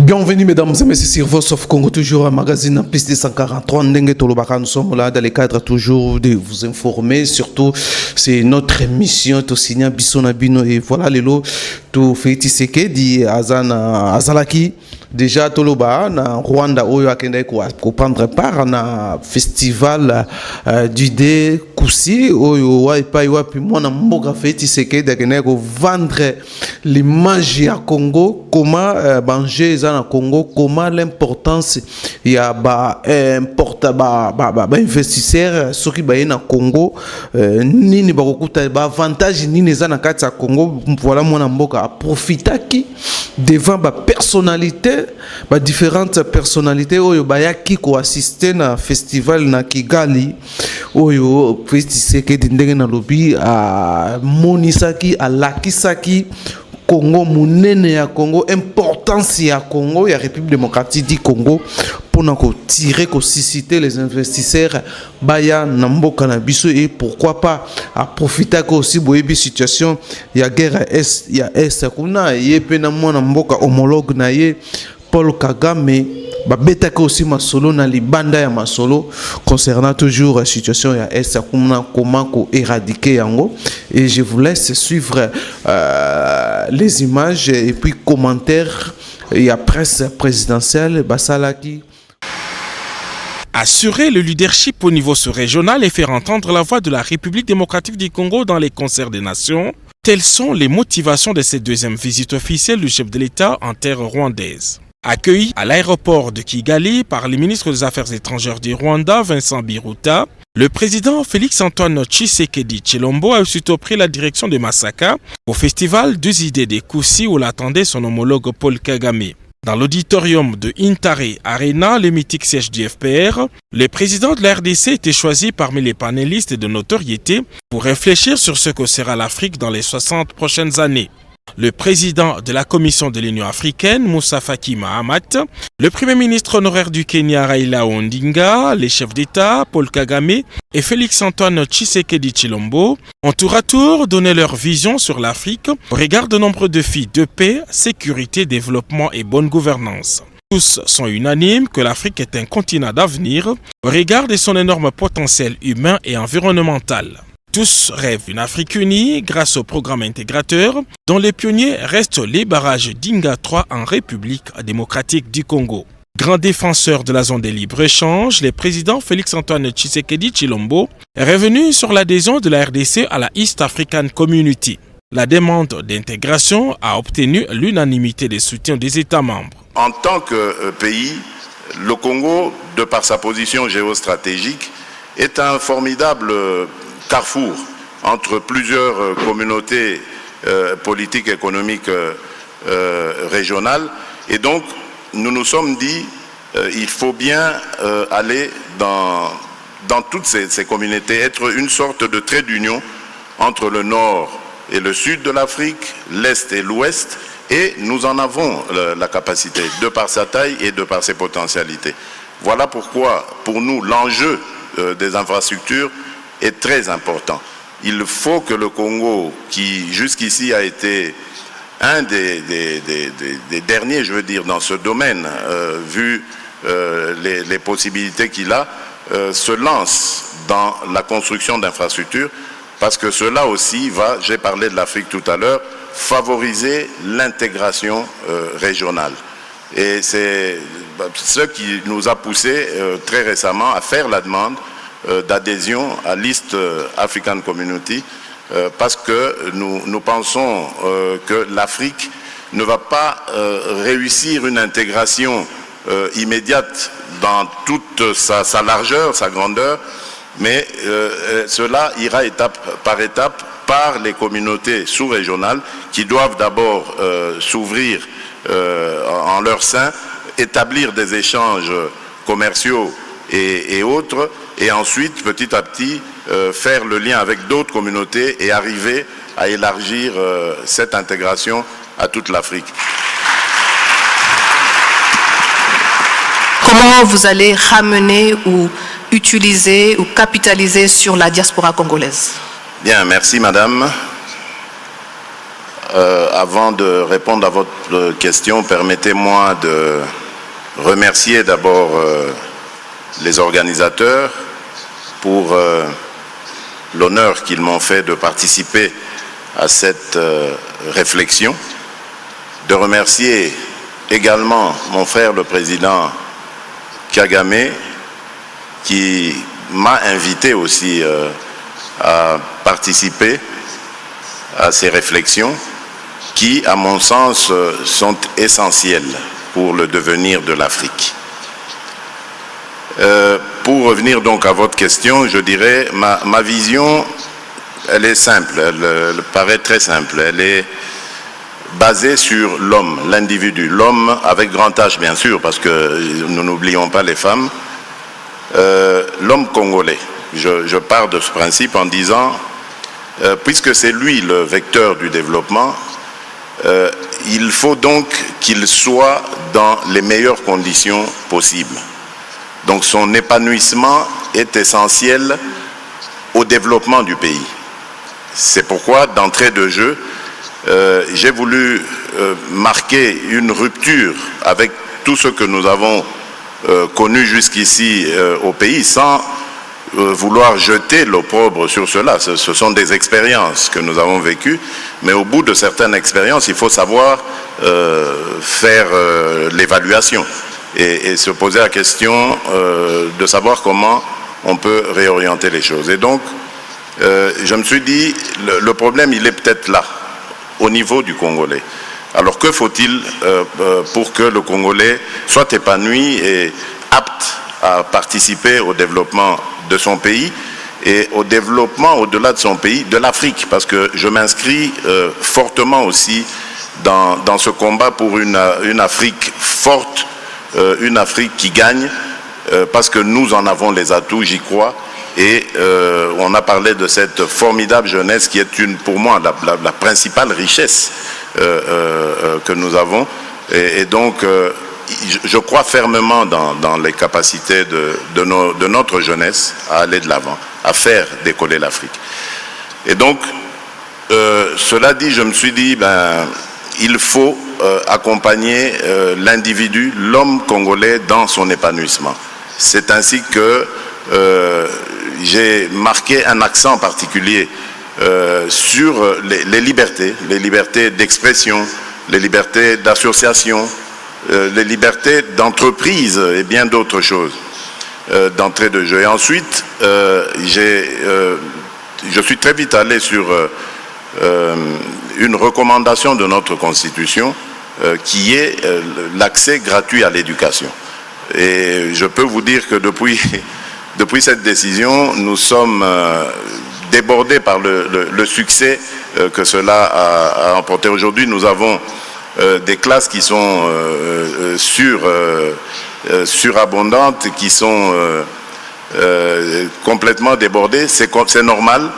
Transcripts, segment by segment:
Bienvenue mesdames et messieurs sur Voice of Congo, toujours un magazine en piste 143. Nous sommes là dans le cadre toujours de vous informer. Surtout, c'est notre émission Tosinia Bissonabino. Et voilà, les lots, tout fait tiseke di Azalaki. Déjà, Toloba, na Rwanda, Oyo Akende, pour prendre part na festival du dé Koussi, Oyo Waipa, puis moi, na Mboga fait tiseke de vendre l'image à Congo, comment manger na Congo, comment l'importance il y a investisseur ceux qui baillent na Congo nini bakokuta ba avantage nini za na kati ya Congo. Voilà mon mboka profita qui devant ba personnalité ba différentes personnalités oyo bayaki ko assister na festival na Kigali oyo festiseke ndenge na lobi a monisaki a lakisaki Congo munene ya Congo, importance ya Congo, ya République démocratique du Congo pour nous tirer, susciter les investisseurs baya namboka na biso et pourquoi pas à profiter aussi boyebi situation ya guerre est ya est kuna yepe na mwana mboka homologue na ye Paul Kagame babetaka aussi masolo na libanda ya masolo concernant toujours la situation ya est comment ko éradiquer yango. Et je vous laisse suivre les images et puis commentaires et la presse présidentielle basalaki. Assurer le leadership au niveau sous-régional et faire entendre la voix de la République démocratique du Congo dans les concerts des nations, telles sont les motivations de cette deuxième visite officielle du chef de l'État en terre rwandaise. Accueilli à l'aéroport de Kigali par le ministre des Affaires étrangères du Rwanda, Vincent Biruta, le président Félix-Antoine Tshisekedi Tshilombo a aussitôt pris la direction de Masaka au festival des idées des Koussi où l'attendait son homologue Paul Kagame. Dans l'auditorium de Intare Arena, le mythique siège du FPR, le président de la RDC était choisi parmi les panélistes de notoriété pour réfléchir sur ce que sera l'Afrique dans les 60 prochaines années. Le président de la Commission de l'Union africaine, Moussa Faki Mahamat, le premier ministre honoraire du Kenya, Raila Odinga, les chefs d'État, Paul Kagame et Félix-Antoine Tshisekedi Tshilombo ont tour à tour donné leur vision sur l'Afrique au regard de nombreux défis de paix, sécurité, développement et bonne gouvernance. Tous sont unanimes que l'Afrique est un continent d'avenir au regard de son énorme potentiel humain et environnemental. Tous rêvent d'une Afrique unie grâce au programme intégrateur dont les pionniers restent les barrages d'Inga 3 en République démocratique du Congo. Grand défenseur de la zone de libre-échange, le président Félix-Antoine Tshisekedi Tshilombo est revenu sur l'adhésion de la RDC à la East African Community. La demande d'intégration a obtenu l'unanimité des soutiens des États membres. En tant que pays, le Congo, de par sa position géostratégique, est un formidable carrefour entre plusieurs communautés politiques et économiques régionales. Et donc, nous nous sommes dit il faut bien aller dans toutes ces communautés, être une sorte de trait d'union entre le nord et le sud de l'Afrique, l'est et l'ouest, et nous en avons la capacité, de par sa taille et de par ses potentialités. Voilà pourquoi, pour nous, l'enjeu des infrastructures est très important. Il faut que le Congo, qui jusqu'ici a été un des derniers, je veux dire, dans ce domaine, vu les possibilités qu'il a, se lance dans la construction d'infrastructures, parce que cela aussi va, j'ai parlé de l'Afrique tout à l'heure, favoriser l'intégration régionale. Et c'est ce qui nous a poussé très récemment à faire la demande d'adhésion à l'East African Community parce que nous pensons que l'Afrique ne va pas réussir une intégration immédiate dans toute sa largeur, sa grandeur, mais cela ira étape par étape par les communautés sous-régionales qui doivent d'abord s'ouvrir en leur sein, établir des échanges commerciaux et autres, et ensuite, petit à petit, faire le lien avec d'autres communautés et arriver à élargir cette intégration à toute l'Afrique. Comment vous allez ramener ou utiliser ou capitaliser sur la diaspora congolaise? Bien, merci madame. avant de répondre à votre question, permettez-moi de remercier d'abord les organisateurs pour l'honneur qu'ils m'ont fait de participer à cette réflexion, de remercier également mon frère le président Kagame qui m'a invité aussi à participer à ces réflexions qui, à mon sens, sont essentielles pour le devenir de l'Afrique. Pour revenir donc à votre question, je dirais ma vision, elle est simple, elle paraît très simple, elle est basée sur l'homme, l'individu, l'homme avec grand H bien sûr, parce que nous n'oublions pas les femmes, l'homme congolais. Je pars de ce principe en disant, puisque c'est lui le vecteur du développement, il faut donc qu'il soit dans les meilleures conditions possibles. Donc son épanouissement est essentiel au développement du pays. C'est pourquoi, d'entrée de jeu, j'ai voulu marquer une rupture avec tout ce que nous avons connu jusqu'ici au pays, sans vouloir jeter l'opprobre sur cela. Ce sont des expériences que nous avons vécues, mais au bout de certaines expériences, il faut savoir faire l'évaluation et se poser la question de savoir comment on peut réorienter les choses. Et donc, je me suis dit, le problème, il est peut-être là, au niveau du Congolais. Alors, que faut-il pour que le Congolais soit épanoui et apte à participer au développement de son pays et au développement, au-delà de son pays, de l'Afrique, parce que je m'inscris fortement aussi dans ce combat pour une Afrique forte, une Afrique qui gagne, parce que nous en avons les atouts, j'y crois, et on a parlé de cette formidable jeunesse qui est pour moi la principale richesse que nous avons, et donc je crois fermement dans les capacités de notre jeunesse à aller de l'avant, à faire décoller l'Afrique. Et donc, cela dit, je me suis dit, il faut accompagner l'individu, l'homme congolais dans son épanouissement. C'est ainsi que j'ai marqué un accent particulier sur les libertés d'expression, les libertés d'association, les libertés d'entreprise et bien d'autres choses d'entrée de jeu. Et ensuite, je suis très vite allé sur une recommandation de notre Constitution qui est l'accès gratuit à l'éducation. Et je peux vous dire que depuis cette décision, nous sommes débordés par le succès que cela a emporté. Aujourd'hui, nous avons des classes qui sont surabondantes, qui sont complètement débordées. C'est normal,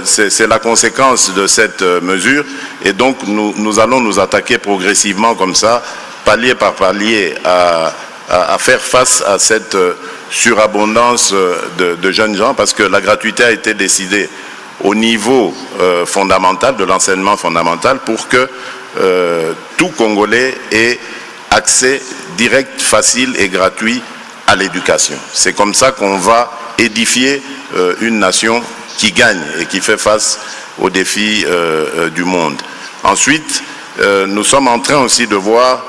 c'est la conséquence de cette mesure. Et donc, nous allons nous attaquer progressivement comme ça, palier par palier, à faire face à cette surabondance de jeunes gens, parce que la gratuité a été décidée au niveau fondamental, de l'enseignement fondamental, pour que tout Congolais ait accès direct, facile et gratuit à l'éducation. C'est comme ça qu'on va édifier une nation qui gagne et qui fait face aux défis du monde. Ensuite, nous sommes en train aussi de voir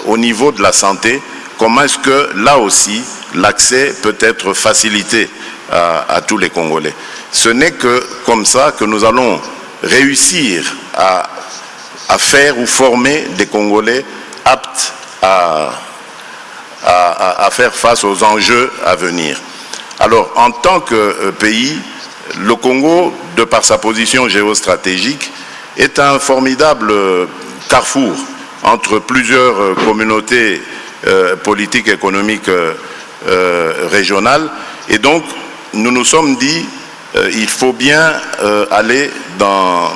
au niveau de la santé, comment est-ce que là aussi l'accès peut être facilité à tous les Congolais. Ce n'est que comme ça que nous allons réussir à faire ou former des Congolais aptes à faire face aux enjeux à venir. Alors, en tant que pays, le Congo, de par sa position géostratégique, est un formidable carrefour entre plusieurs communautés politiques et économiques régionales. Et donc, nous nous sommes dit, il faut bien aller dans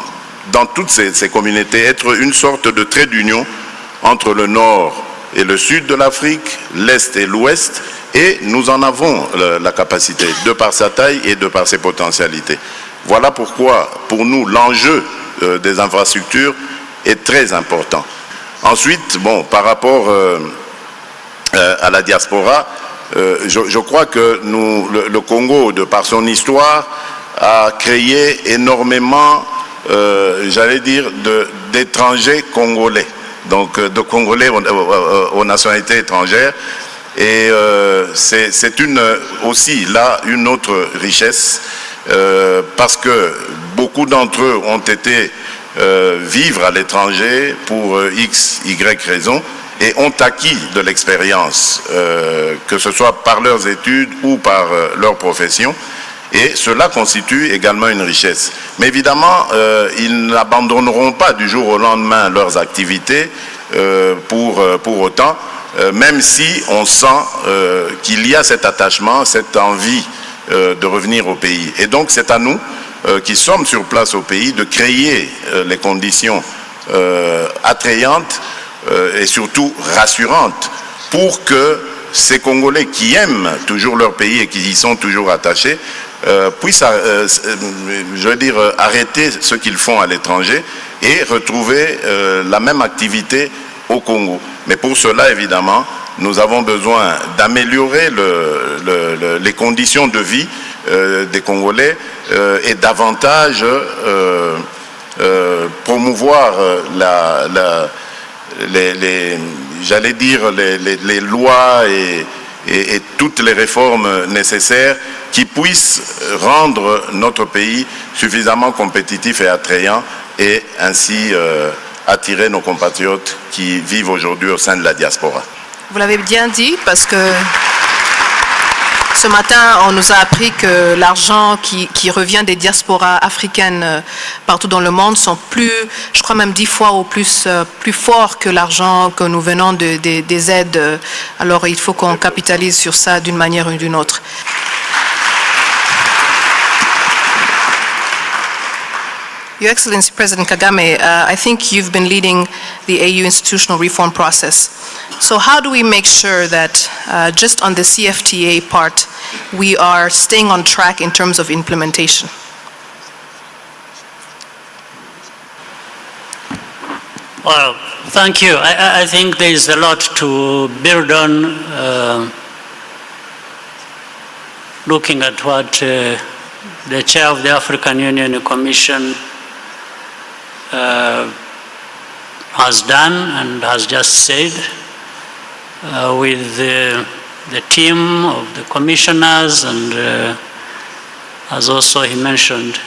toutes ces communautés, être une sorte de trait d'union entre le nord et le sud de l'Afrique, l'est et l'ouest, et nous en avons la capacité, de par sa taille et de par ses potentialités. Voilà pourquoi, pour nous, l'enjeu des infrastructures est très important. Ensuite, bon, par rapport à la diaspora, je crois que le Congo, de par son histoire, a créé énormément, j'allais dire, d'étrangers congolais, donc de Congolais aux nationalités étrangères. Et c'est aussi là une autre richesse, parce que beaucoup d'entre eux ont été vivre à l'étranger pour X, Y raisons, et ont acquis de l'expérience, que ce soit par leurs études ou par leur profession. Et cela constitue également une richesse. Mais évidemment, ils n'abandonneront pas du jour au lendemain leurs activités pour autant, même si on sent qu'il y a cet attachement, cette envie de revenir au pays. Et donc c'est à nous, qui sommes sur place au pays, de créer les conditions attrayantes et surtout rassurantes pour que ces Congolais qui aiment toujours leur pays et qui y sont toujours attachés puissent, je veux dire, arrêter ce qu'ils font à l'étranger et retrouver la même activité au Congo. Mais pour cela, évidemment, nous avons besoin d'améliorer les conditions de vie des Congolais et davantage promouvoir j'allais dire, les lois et toutes les réformes nécessaires qui puissent rendre notre pays suffisamment compétitif et attrayant et ainsi attirer nos compatriotes qui vivent aujourd'hui au sein de la diaspora. Vous l'avez bien dit, parce que ce matin, on nous a appris que l'argent qui revient des diasporas africaines partout dans le monde sont plus, je crois même 10 fois ou plus forts que l'argent que nous venons des aides. Alors il faut qu'on capitalise sur ça d'une manière ou d'une autre. Your Excellency President Kagame, I think you've been leading the AU institutional reform process. So how do we make sure that just on the CFTA part, we are staying on track in terms of implementation? Well, thank you. I think there is a lot to build on, looking at what the chair of the African Union Commission has done and has just said, with the team of the commissioners and as also he mentioned,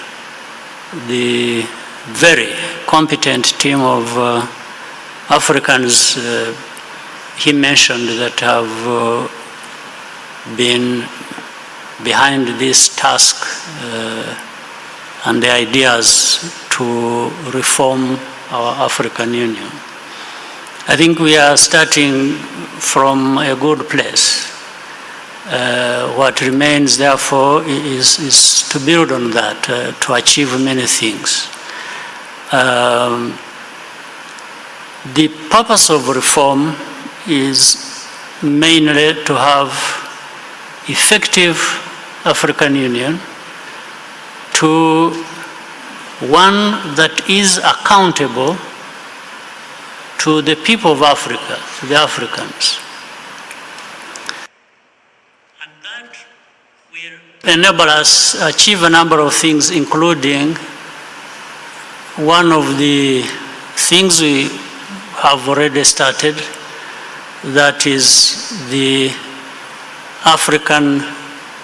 the very competent team of Africans he mentioned that have been behind this task and the ideas to reform our African Union. I think we are starting from a good place. What remains, therefore, is to build on that, to achieve many things. The purpose of reform is mainly to have effective African Union, to one that is accountable to the people of Africa, to the Africans. And that will enable us to achieve a number of things, including one of the things we have already started, that is the African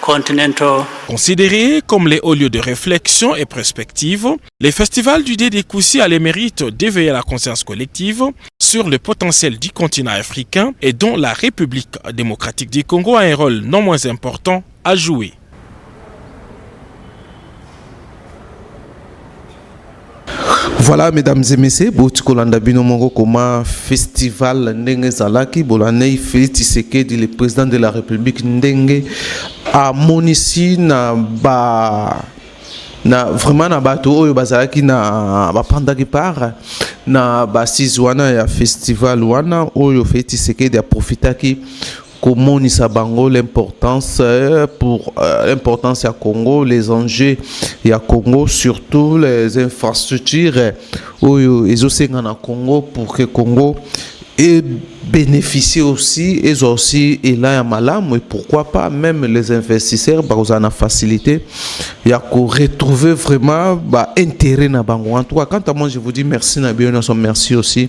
continental. Considérés comme les hauts lieux de réflexion et perspective, les festivals du Dédé-Koussi a le mérite d'éveiller la conscience collective sur le potentiel du continent africain et dont la République démocratique du Congo a un rôle non moins important à jouer. Voilà, mesdames et messieurs, Boutikolanda Binomongo Koma Festival Ndenge Zalaki, Bolanei Félix Tshisekedi, le président de la République Ndenge, a monisi na vraiment na bato oyo bazalaki na bapandaki part na basise wana ya festival wana oyo Félix Tshisekedi a profitaki komonisa bango l'importance pour l'importance ya Congo, les enjeux ya Congo, surtout les infrastructures oyo ezosenga na Congo pour que Congo et bénéficier aussi et aussi et là malam, et pourquoi pas même les investisseurs en a facilité il y a qu'on retrouver vraiment intérêt na bango. En tout cas, quant à moi je vous dis merci na bien, merci aussi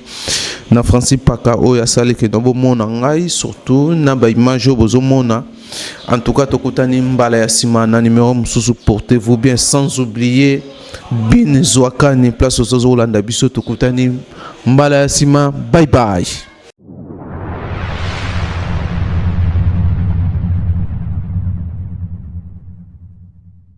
na Francis Paka o ya sali que dans mon ngai surtout na ba image bozo mona. En tout cas tokutani mbala ya sima na numéro mususu, portez-vous bien sans oublier bin zwakani place ozo landa biso tokutani mbala ya sima, bye bye.